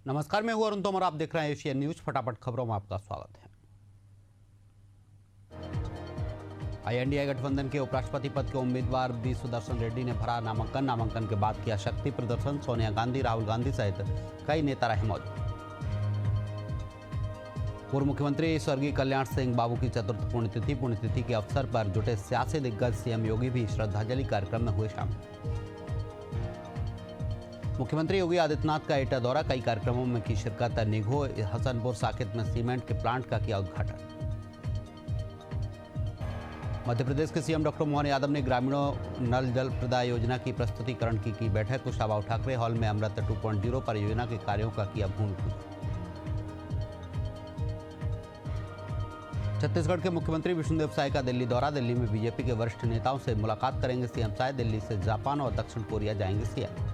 नमस्कार, मैं हूं अरुण तोमर। आप देख रहे हैं एशियन न्यूज। फटाफट खबरों में आपका स्वागत है। आईएनडीए गठबंधन के उपराष्ट्रपति पद के उम्मीदवार बी सुदर्शन रेड्डी ने भरा नामांकन के बाद किया शक्ति प्रदर्शन। सोनिया गांधी, राहुल गांधी सहित कई नेता रहे मौजूद। पूर्व मुख्यमंत्री स्वर्गीय कल्याण सिंह बाबू की चतुर्थ पुण्यतिथि के अवसर पर जुटे सियासी दिग्गज सीएम योगी भी श्रद्धांजलि कार्यक्रम में हुए शामिल। मुख्यमंत्री योगी आदित्यनाथ का एटा दौरा, कई कार्यक्रमों में की शिरकत। निघो हसनपुर साकेत में सीमेंट के प्लांट का किया उद्घाटन। मध्य प्रदेश के सीएम डॉक्टर मोहन यादव ने ग्रामीणों नल जल प्रदाय योजना की प्रस्तुतिकरण की बैठक। कुशाभाऊ ठाकरे हॉल में अमृत 2.0 परियोजना के कार्यों का किया भूमि पूजन। छत्तीसगढ़ के मुख्यमंत्री विष्णुदेव साय का दिल्ली दौरा, दिल्ली में बीजेपी के वरिष्ठ नेताओं से मुलाकात करेंगे सीएम साय। दिल्ली से जापान और दक्षिण कोरिया जाएंगे सीएम।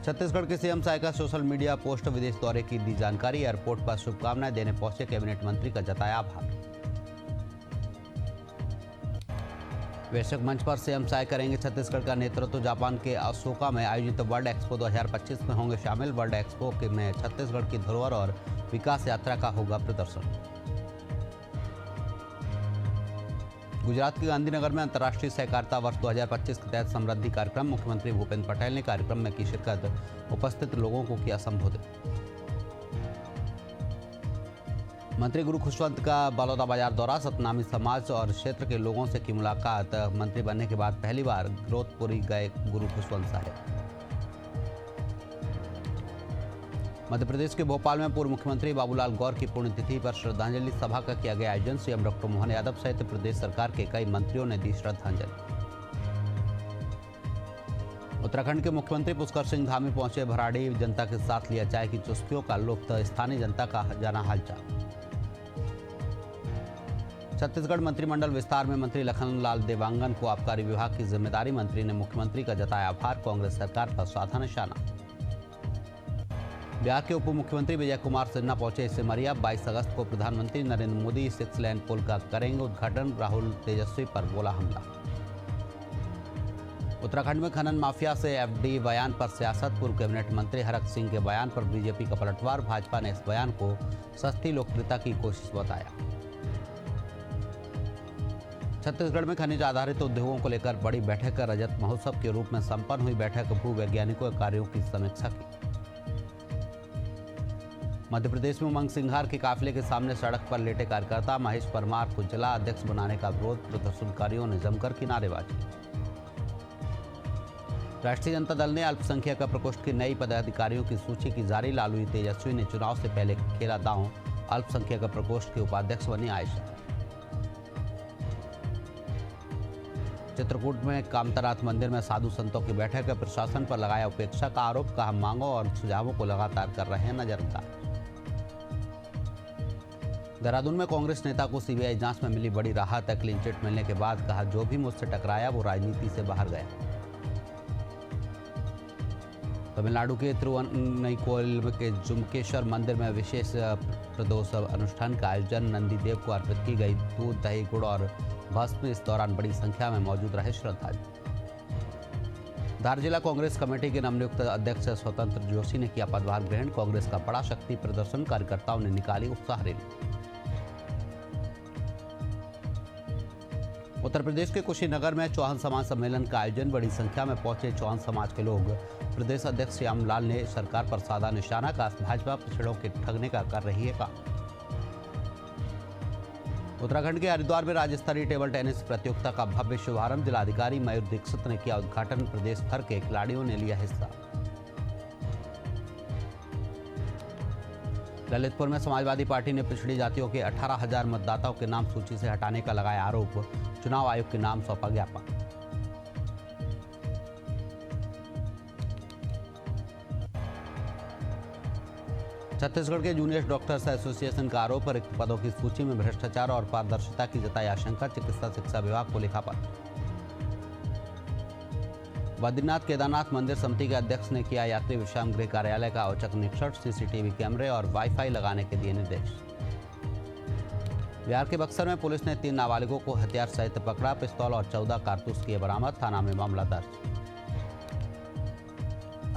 छत्तीसगढ़ के सीएम साय का सोशल मीडिया पोस्ट, विदेश दौरे की दी जानकारी। एयरपोर्ट पर शुभकामनाएं देने पहुंचे कैबिनेट मंत्री का जताया आभार। वैश्विक मंच पर सीएम साय करेंगे छत्तीसगढ़ का नेतृत्व। जापान के ओसाका में आयोजित वर्ल्ड एक्सपो 2025 में होंगे शामिल। वर्ल्ड एक्सपो में छत्तीसगढ़ की धरोहर और विकास यात्रा का होगा प्रदर्शन। गुजरात के गांधीनगर में अंतर्राष्ट्रीय सहकारिता वर्ष 2025 के तहत समृद्धि कार्यक्रम। मुख्यमंत्री भूपेंद्र पटेल ने कार्यक्रम में की शिरकत। उपस्थित लोगों को किया संबोधित। मंत्री गुरु खुशवंत का बलौदा बाजार दौरा, सतनामी समाज और क्षेत्र के लोगों से की मुलाकात। मंत्री बनने के बाद पहली बार ग्रोथपुरी गए गुरु खुशवंत साहब। मध्य प्रदेश के भोपाल में पूर्व मुख्यमंत्री बाबूलाल गौर की पुण्यतिथि पर श्रद्धांजलि सभा का किया गया आयोजन। सीएम डॉक्टर मोहन यादव सहित प्रदेश सरकार के कई मंत्रियों ने दी श्रद्धांजलि। उत्तराखंड के मुख्यमंत्री पुष्कर सिंह धामी पहुंचे भराड़ी, जनता के साथ लिया चाय की चुस्कियों का लुत्फ। स्थानीय जनता का जाना हालचाल। छत्तीसगढ़ मंत्रिमंडल विस्तार में मंत्री लखनलाल देवांगन को आबकारी विभाग की जिम्मेदारी। मंत्री ने मुख्यमंत्री का जताया आभार। कांग्रेस सरकार पर साधा निशाना। बिहार के उप मुख्यमंत्री विजय कुमार सिन्हा पहुंचे सिमरिया। 22 अगस्त को प्रधानमंत्री नरेंद्र मोदी 6 लेन पुल का करेंगे उद्घाटन। राहुल तेजस्वी पर बोला हमला। उत्तराखंड में खनन माफिया से एफडी बयान पर सियासत। पूर्व कैबिनेट मंत्री हरक सिंह के बयान पर बीजेपी का पलटवार। भाजपा ने इस बयान को सस्ती लोकप्रियता की कोशिश बताया। छत्तीसगढ़ में खनिज आधारित उद्योगों को लेकर बड़ी बैठक। रजत महोत्सव के रूप में संपन्न हुई बैठक। भू वैज्ञानिकों के कार्यों की समीक्षा की। मध्य प्रदेश में उमंग सिंघार के काफिले के सामने सड़क पर लेटे कार्यकर्ता। महेश परमार को जिला अध्यक्ष बनाने का विरोध। प्रदर्शनकारियों ने जमकर की नारेबाजी। राष्ट्रीय जनता दल ने अल्पसंख्यक प्रकोष्ठ की नई पदाधिकारियों की सूची की जारी। लालू तेजस्वी ने चुनाव से पहले खेला दांव। अल्पसंख्यक प्रकोष्ठ के उपाध्यक्ष बनी आयशा। चित्रकूट में कामतानाथ मंदिर में साधु संतों की बैठक। प्रशासन पर लगाया उपेक्षा का आरोप। कहा मांगों और सुझावों को लगातार कर रहे हैं नजरअंदाज। देहरादून में कांग्रेस नेता को सीबीआई जांच में मिली बड़ी राहत। क्लीन चिट मिलने के बाद कहा जो भी मुझसे टकराया वो राजनीति से बाहर गया। तमिलनाडु के तिरुवनंतपुरम के जुमकेश्वर मंदिर में विशेष प्रदोष अनुष्ठान का आयोजन। नंदीदेव को अर्पित की गई दूध, दही, गुड़ और भस्म। इस दौरान बड़ी संख्या में मौजूद रहे श्रद्धालु। धार जिला कांग्रेस कमेटी के नवनियुक्त अध्यक्ष स्वतंत्र जोशी ने किया पदभार ग्रहण। कांग्रेस का बड़ा शक्ति प्रदर्शन, कार्यकर्ताओं ने निकाली उत्साह रैली। उत्तर प्रदेश के कुशीनगर में चौहान समाज सम्मेलन का आयोजन। बड़ी संख्या में पहुंचे चौहान समाज के लोग। प्रदेश अध्यक्ष श्यामलाल ने सरकार पर साधा निशाना। का भाजपा पिछड़ों के ठगने का कर रही है काम। उत्तराखंड के हरिद्वार में राज्य स्तरीय टेबल टेनिस प्रतियोगिता का भव्य शुभारंभ। जिलाधिकारी मयूर दीक्षित ने किया उद्घाटन। प्रदेश भर के खिलाड़ियों ने लिया हिस्सा। ललितपुर में समाजवादी पार्टी ने पिछड़ी जातियों के 18,000 मतदाताओं के नाम सूची से हटाने का लगाया आरोप। चुनाव आयोग के नाम सौंपा ज्ञापन। छत्तीसगढ़ के जूनियर डॉक्टर्स एसोसिएशन का आरोप। रिक्त पदों की सूची में भ्रष्टाचार और पारदर्शिता की जताई आशंका। चिकित्सा शिक्षा विभाग को लिखा पत्र। बद्रीनाथ केदारनाथ मंदिर समिति के अध्यक्ष ने किया यात्री विश्राम गृह कार्यालय का औचक निरीक्षण। सीसीटीवी कैमरे और वाईफाई लगाने के दिए निर्देश। बिहार के बक्सर में पुलिस ने 3 नाबालिगों को हथियार सहित पकड़ा। पिस्तौल और 14 कारतूस किए बरामद। थाना में मामला दर्ज।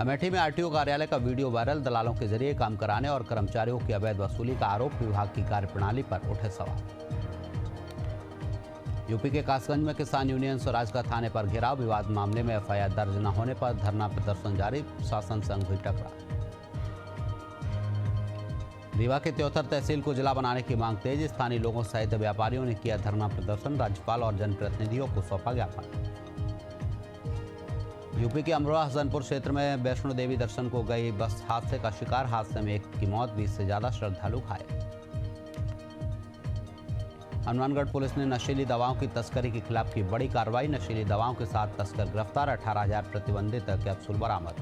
अमेठी में आरटीओ कार्यालय का वीडियो वायरल, दलालों के जरिए काम कराने और कर्मचारियों की अवैध वसूली का आरोप, विभाग की कार्यप्रणाली पर उठे सवाल। यूपी के कासगंज में किसान यूनियन स्वराज का थाने पर घेराव, विवाद मामले में एफआईआर दर्ज न होने पर धरना प्रदर्शन जारी, शासन संघ हुई टकराव। रीवा के त्योतर तहसील को जिला बनाने की मांग तेज, स्थानीय लोगों सहित व्यापारियों ने किया धरना प्रदर्शन, राज्यपाल और जनप्रतिनिधियों को सौंपा ज्ञापन। यूपी के अमरोहा हसनपुर क्षेत्र में वैष्णो देवी दर्शन को गई बस हादसे का शिकार, हादसे में एक की मौत, 20 से ज्यादा श्रद्धालु घायल। हनुमानगढ़ पुलिस ने नशीली दवाओं की तस्करी के खिलाफ की बड़ी कार्रवाई, नशीली दवाओं के साथ तस्कर गिरफ्तार, 18,000 प्रतिबंधित कैप्सूल बरामद।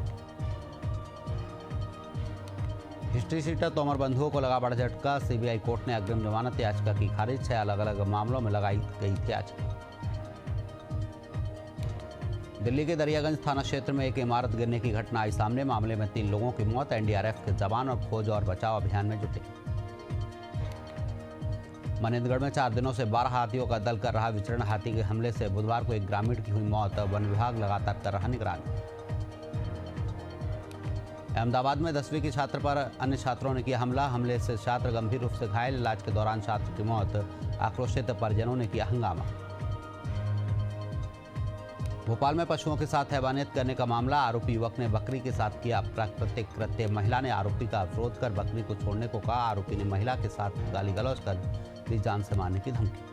हिस्ट्री सीटर तोमर बंधुओं को लगा बड़ा झटका, सीबीआई कोर्ट ने अग्रिम जमानत याचिका की खारिज, 6 अलग अलग मामलों में लगाई गई थी याचिका। दिल्ली के दरियागंज थाना क्षेत्र में एक इमारत गिरने की घटना आई सामने, मामले में 3 लोगों की मौत, एनडीआरएफ के जवान और खोज और बचाव अभियान में जुटे। मनेंद्रगढ़ में 4 दिनों से 12 हाथियों का दल कर रहा विचरण, हाथी के हमले से बुधवार को एक ग्रामीण की हुई मौत, वन विभाग लगातार कर रहा निगरानी। अहमदाबाद में 10वीं की छात्र पर अन्य छात्रों ने किया हमला, हमले से छात्र गंभीर रूप से घायल, इलाज के दौरान छात्र की मौत, आक्रोशित परिजनों ने किया हंगामा। भोपाल में पशुओं के साथ हैवानियत करने का मामला, आरोपी युवक ने बकरी के साथ किया प्राकृतिक कृत्य, महिला ने आरोपी का विरोध कर बकरी को छोड़ने को कहा, आरोपी ने महिला के साथ गाली गलौज कर दी जान से मारने की धमकी।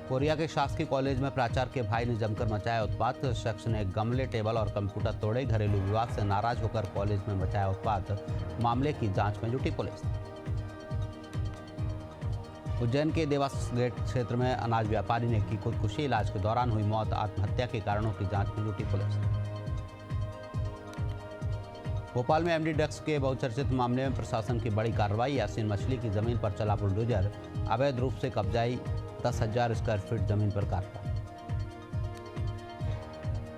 कोरिया के शासकीय कॉलेज में प्राचार्य के भाई ने जमकर मचाया उत्पात, शख्स ने गमले, टेबल और कंप्यूटर तोड़े, घरेलू विवाद से नाराज होकर कॉलेज में मचाया उत्पात, मामले की जांच में जुटी पुलिस। उज्जैन के देवास गेट क्षेत्र में अनाज व्यापारी ने की खुदकुशी, इलाज के दौरान हुई मौत, आत्महत्या के कारणों की जांच में जुटी पुलिस। भोपाल में एमडी ड्रग्स के बहुचर्चित मामले में प्रशासन की बड़ी कार्रवाई, यासीन मछली की जमीन पर चला बुलडोजर, अवैध रूप से कब्जाई 10,000 स्क्वायर फीट जमीन पर कार्रवाई।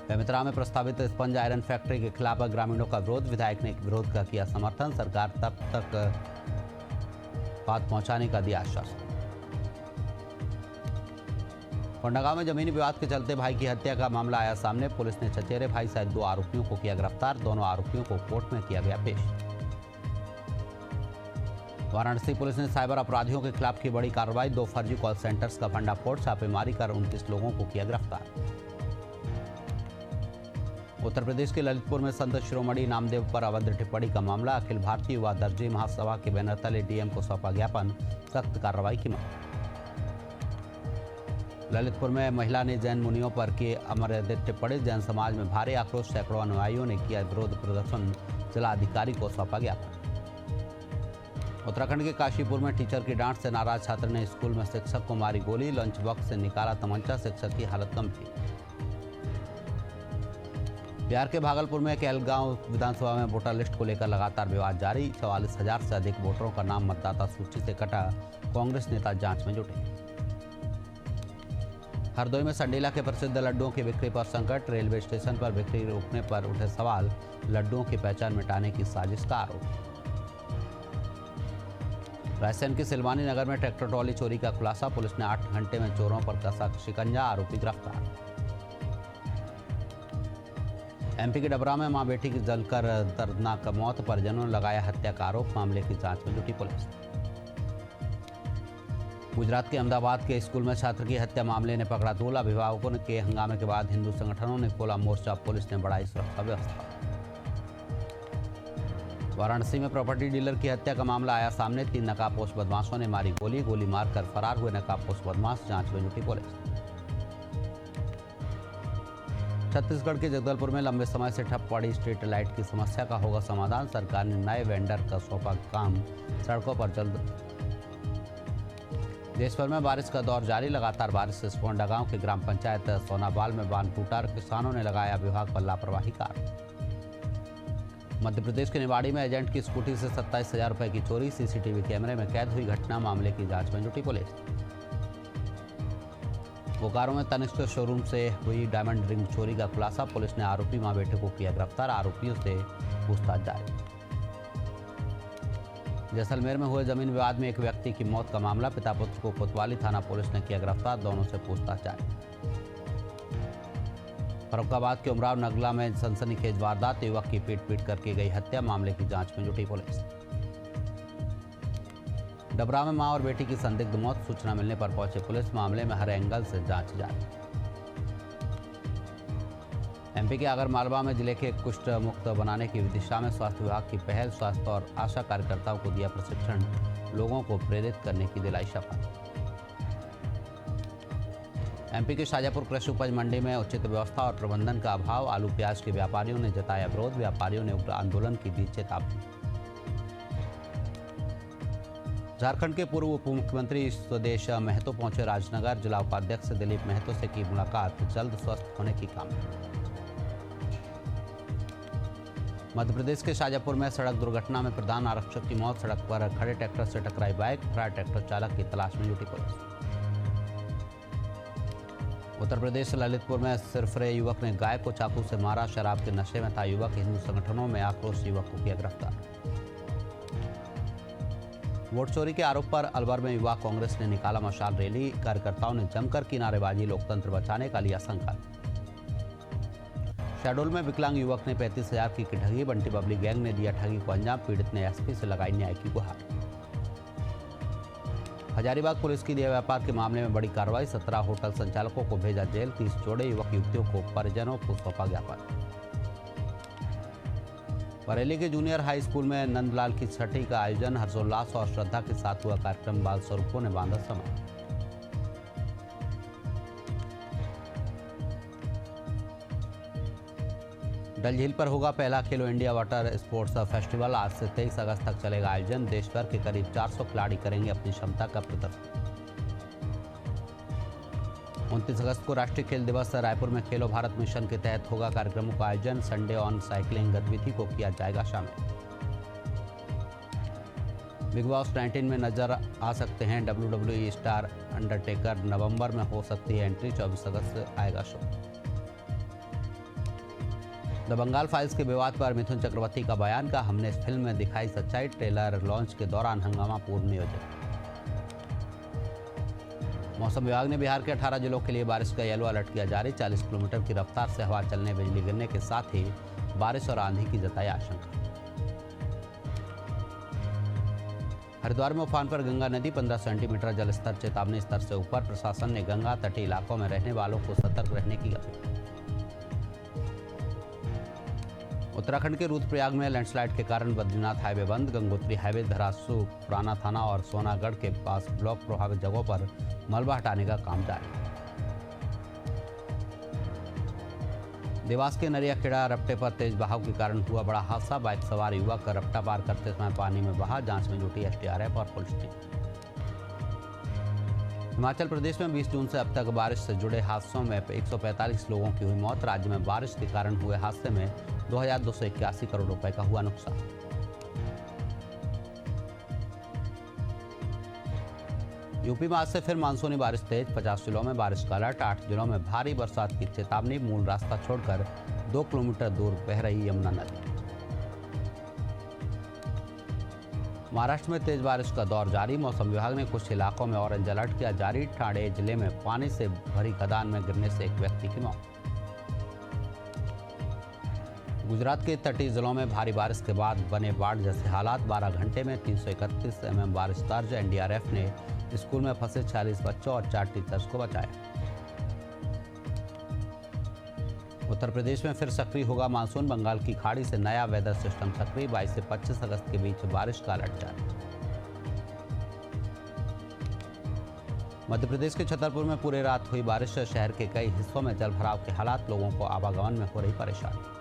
बेमेतरा में प्रस्तावित स्पंज आयरन फैक्ट्री के खिलाफ ग्रामीणों का विरोध, विधायक ने विरोध का किया समर्थन, सरकार तब तक बात पहुंचाने का दिया आश्वासन। कोंडागांव में जमीनी विवाद के चलते भाई की हत्या का मामला आया सामने, पुलिस ने चचेरे भाई सहित 2 आरोपियों को किया गिरफ्तार, दोनों आरोपियों को कोर्ट में किया गया पेश। वाराणसी पुलिस ने साइबर अपराधियों के खिलाफ की बड़ी कार्रवाई, 2 फर्जी कॉल सेंटर्स का भंडाफोड़, छापेमारी कर 29 लोगों को किया गिरफ्तार। उत्तर प्रदेश के ललितपुर में संत शिरोमणि नामदेव पर अभद्र टिप्पणी का मामला, अखिल भारतीय युवा दर्जी महासभा के बैनर तले डीएम को सौंपा ज्ञापन, सख्त कार्रवाई की मांग। ललितपुर में महिला ने जैन मुनियों पर किए अमर्यादित टिप्पणी, जैन समाज में भारी आक्रोश, सैकड़ों अनुयायियों ने किया विरोध प्रदर्शन, जिला अधिकारी को सौंपा ज्ञापन। उत्तराखंड के काशीपुर में टीचर की डांट से नाराज छात्र ने स्कूल में शिक्षक को मारी गोली, लंच बॉक्स से निकाला तमंचा, शिक्षक की हालत गंभीर। बिहार के भागलपुर में कहलगांव विधानसभा में वोटर लिस्ट को लेकर लगातार विवाद जारी, 44,000 से अधिक वोटरों का नाम मतदाता सूची से कटा, कांग्रेस नेता जांच में जुटे। हरदोई में संडीला के प्रसिद्ध लड्डुओं की बिक्री पर संकट, रेलवे स्टेशन पर बिक्री रोकने पर उठे सवाल, लड्डुओं की पहचान मिटाने की साजिश का आरोप। रायसेन के सिलवानी नगर में ट्रैक्टर ट्रॉली चोरी का खुलासा, पुलिस ने 8 घंटे में चोरों पर कसा शिकंजा, आरोपी गिरफ्तार। एमपी के डबरा में मां बेटी की जलकर दर्दनाक मौत, परिजनों ने लगाया हत्या का आरोप, मामले की जांच में जुटी पुलिस। गुजरात के अहमदाबाद के स्कूल में छात्र की हत्या मामले ने पकड़ा तूल, अभिभावकों के हंगामे के बाद हिंदू संगठनों ने खोला मोर्चा, पुलिस ने बढ़ाई सुरक्षा व्यवस्था। वाराणसी में प्रॉपर्टी डीलर की हत्या का मामला आया सामने, 3 नकाबपोश बदमाशों ने मारी गोली, गोली मारकर फरार हुए नकाबपोश बदमाश, जांच में जुटी पुलिस। छत्तीसगढ़ के जगदलपुर में लंबे समय से ठप पड़ी स्ट्रीट लाइट की समस्या का होगा समाधान, सरकार ने नए वेंडर का सौंपा काम, सड़कों पर जल्द। देश भर में बारिश का दौर जारी, लगातार बारिश से कोंडागांव के ग्राम पंचायत सोनाबाल में बांध टूटा, किसानों ने लगाया विभाग पर लापरवाही का आरोप। मध्य प्रदेश के निवाड़ी में एजेंट की स्कूटी से 27,000 रुपए की चोरी, सीसीटीवी कैमरे में कैद हुई घटना, मामले की जांच में जुटी पुलिस। बोकारो में तनिष्क शोरूम से हुई डायमंड रिंग चोरी का खुलासा, पुलिस ने आरोपी मां बेटे को किया गिरफ्तार, आरोपियों से पूछताछ जारी। जैसलमेर में हुए जमीन विवाद में एक व्यक्ति की मौत का मामला, पिता पुत्र को कोतवाली थाना पुलिस ने किया गिरफ्तार, दोनों से पूछताछ जारी। फरुखाबाद के उमराव नगला में सनसनीखेज वारदात, युवक की पीट करके गई हत्या, मामले की जांच में जुटी पुलिस। डबरा में मां और बेटी की संदिग्ध मौत, सूचना मिलने पर पहुंचे पुलिस, मामले में हर एंगल से जांच जारी। एमपी के आगरमालवा में जिले के कुष्ठ मुक्त बनाने की दिशा में स्वास्थ्य विभाग की पहल, स्वास्थ्य और आशा कार्यकर्ताओं को दिया प्रशिक्षण, लोगों को प्रेरित करने की दिलाई शपथ। एमपी के शाजापुर कृषि उपज मंडी में उचित व्यवस्था और प्रबंधन का अभाव, आलू प्याज के व्यापारियों ने जताया विरोध, व्यापारियों ने उग्र आंदोलन की दी चेतावनी। झारखंड के पूर्व उप मुख्यमंत्री स्वदेश महतो पहुंचे राजनगर, जिला उपाध्यक्ष दिलीप महतो से की मुलाकात, जल्द स्वस्थ होने की कामना। मध्य प्रदेश के शाजापुर में सड़क दुर्घटना में प्रधान आरक्षक की मौत, सड़क पर खड़े ट्रैक्टर से टकराई बाइक, फरार ट्रैक्टर चालक की तलाश में जुटी पुलिस। उत्तर प्रदेश ललितपुर में सिरफरे युवक ने गाय को चाकू से मारा, शराब के नशे में था युवक, हिंदू संगठनों में आक्रोश, युवक को किया गिरफ्तार। वोट चोरी के आरोप पर अलवर में युवा कांग्रेस ने निकाला मशाल रैली, कार्यकर्ताओं ने जमकर की नारेबाजी, लोकतंत्र बचाने का लिया संकल्प। शहडोल में विकलांग युवक ने 35,000 की ठगी, बंटी बबली गैंग ने दिया ठगी को अंजाम, पीड़ित ने एसपी से लगाई न्याय की गुहार। हजारीबाग पुलिस की दिया व्यापार के मामले में बड़ी कार्रवाई, 17 होटल संचालकों को भेजा जेल, 30 जोड़े युवक युवतियों को परिजनों को सौंपा ज्ञापन। बरेली के जूनियर हाई स्कूल में नंदलाल की छठी का आयोजन, हर्षोल्लास और श्रद्धा के साथ हुआ कार्यक्रम, बाल स्वरूपों ने बांधा समय। डल झील पर होगा पहला खेलो इंडिया वाटर स्पोर्ट्स फेस्टिवल, आज से 23 अगस्त तक चलेगा आयोजन, देश भर के करीब 400 खिलाड़ी करेंगे अपनी क्षमता का प्रदर्शन। 29 अगस्त को राष्ट्रीय खेल दिवस, रायपुर में खेलो भारत मिशन के तहत होगा कार्यक्रमों का आयोजन, संडे ऑन साइकिलिंग गतिविधि को किया जाएगा शामिल। बिग बॉस 19 में नजर आ सकते हैं WWE स्टार अंडरटेकर, नवंबर में हो सकती है एंट्री, 24 अगस्त से आएगा शो। द बंगाल फाइल्स के विवाद पर मिथुन चक्रवर्ती का बयान, का हमने इस फिल्म में दिखाई सच्चाई, ट्रेलर लॉन्च के दौरान हंगामा पूर्व नियोजन। मौसम विभाग ने बिहार के 18 जिलों के लिए बारिश का येलो अलर्ट किया जारी, 40 किलोमीटर की रफ्तार से हवा चलने, बिजली गिरने के साथ ही बारिश और आंधी की जताई आशंका। हरिद्वार में उफान पर गंगा नदी, 15 सेंटीमीटर जलस्तर, चेतावनी स्तर से ऊपर, प्रशासन ने गंगा तटीय इलाकों में रहने वालों को सतर्क रहने की अपील। उत्तराखंड के रुद्रप्रयाग में लैंडस्लाइड के कारण बद्रीनाथ हाईवे बंद, गंगोत्री हाईवे धरासू पुराना थाना और सोनागढ़ के पास ब्लॉक प्रभावित जगहों पर मलबा हटाने का काम जारी। देवास के नरियाखेड़ा रपटे पर तेज बहाव के कारण हुआ बड़ा हादसा, बाइक सवार युवक रपटा पार करते समय पानी में बहा, जांच में जुटी SDRF और पुलिस टीम। हिमाचल प्रदेश में 20 जून से अब तक बारिश से जुड़े हादसों में 145 लोगों की हुई मौत, राज्य में बारिश के कारण हुए हादसे में 2281 करोड़ रुपए का हुआ नुकसान। यूपी में आज से फिर मानसूनी बारिश तेज, 50 जिलों में बारिश का अलर्ट, 8 जिलों में भारी बरसात की चेतावनी, मूल रास्ता छोड़कर 2 किलोमीटर दूर बह रही यमुना नदी। महाराष्ट्र में तेज बारिश का दौर जारी, मौसम विभाग ने कुछ इलाकों में ऑरेंज अलर्ट किया जारी, ठाणे जिले में पानी से भरी खदान में गिरने से एक व्यक्ति की मौत। गुजरात के तटीय जिलों में भारी बारिश के बाद बने बाढ़ जैसे हालात, 12 घंटे में 331 mm बारिश दर्ज, NDRF ने स्कूल में फंसे 46 बच्चों और 4 टीचर्स को बचाया। उत्तर प्रदेश में फिर सक्रिय होगा मानसून, बंगाल की खाड़ी से नया वेदर सिस्टम सक्रिय, 22 से 25 अगस्त के बीच बारिश का अलर्ट जारी। मध्य प्रदेश के छतरपुर में पूरी रात हुई बारिश, शहर के कई हिस्सों में जलभराव के हालात, लोगों को आवागमन में हो रही परेशानी।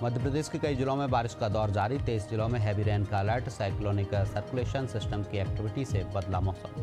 मध्य प्रदेश के कई जिलों में बारिश का दौर जारी, 23 जिलों में हैवी रेन का अलर्ट, साइक्लोनिक सर्कुलेशन सिस्टम की एक्टिविटी से बदला मौसम।